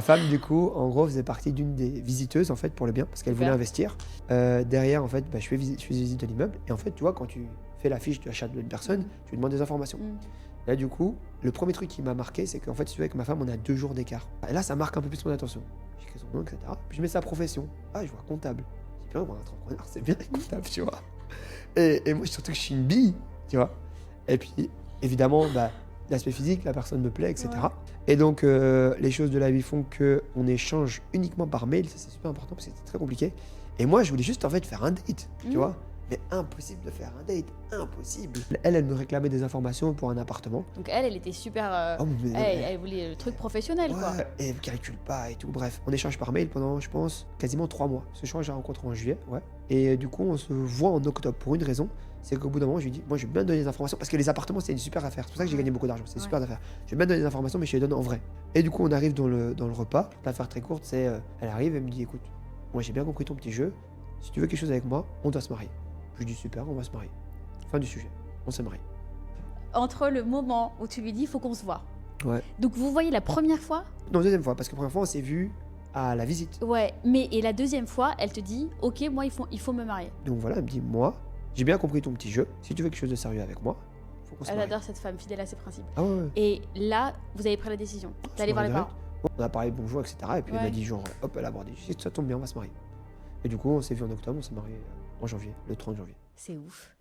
Ma femme, du coup, en gros, faisait partie d'une des visiteuses, en fait, pour le bien, parce qu'elle voulait Super. investir. Derrière, en fait, je fais visite de l'immeuble. Et en fait, tu vois, quand tu fais la fiche d'achat d'une personne, tu lui demandes des informations. Là, du coup, le premier truc qui m'a marqué, c'est qu'en fait, si tu veux, avec ma femme, on a 2 jours d'écart. Et là, ça marque un peu plus mon attention. J'écris son nom, etc. Puis je mets sa profession. Ah, je vois comptable. C'est bien, moi, entrepreneur, c'est bien comptable, tu vois. Et moi, surtout que je suis une bille, tu vois. Et puis, évidemment, l'aspect physique, la personne me plaît, etc. Ouais. Et donc, les choses de la vie font qu'on échange uniquement par mail. Ça, c'est super important parce que c'était très compliqué. Et moi, je voulais juste, en fait, faire un date, tu vois. Mais impossible de faire un date, impossible. Elle me réclamait des informations pour un appartement. Donc elle était super. Oh, mais- Elle voulait le truc professionnel, quoi. Ouais, et elle calcule pas et tout. Bref, on échange par mail pendant, je pense, quasiment 3 mois. Parce que je crois que j'ai rencontré en juillet, ouais. Et du coup, on se voit en octobre pour une raison. C'est qu'au bout d'un moment, je lui dis, moi, je vais bien donner des informations. Parce que les appartements, c'est une super affaire. C'est pour ça que j'ai gagné beaucoup d'argent. C'est une super affaire. Je vais bien donner des informations, mais je les donne en vrai. Et du coup, on arrive dans le repas. L'affaire très courte, c'est, elle arrive, elle me dit, écoute, moi, j'ai bien compris ton petit jeu. Si tu veux quelque chose avec moi, on doit se marier. Je lui dis, super, on va se marier. Fin du sujet. On s'est marié. Entre le moment où tu lui dis, il faut qu'on se voit. Ouais. Donc vous voyez la première fois. Non, deuxième fois, parce que la première fois, on s'est vu à la visite. Ouais, mais et la deuxième fois, elle te dit, ok, moi, il faut me marier. Donc voilà, elle me dit, moi, j'ai bien compris ton petit jeu. Si tu veux quelque chose de sérieux avec moi, faut qu'on se Elle marie. adore cette femme, fidèle à ses principes. Ah ouais, ouais. Et là, vous avez pris la décision d'aller voir les direct. parents. Bon, on a parlé bonjour, etc. Et puis elle Ouais. m'a dit, genre, hop, elle a abordé. J'ai dit, ça tombe bien, on va se marier. Et du coup, on s'est vu en octobre, on s'est marié en janvier, le 30 janvier. C'est ouf.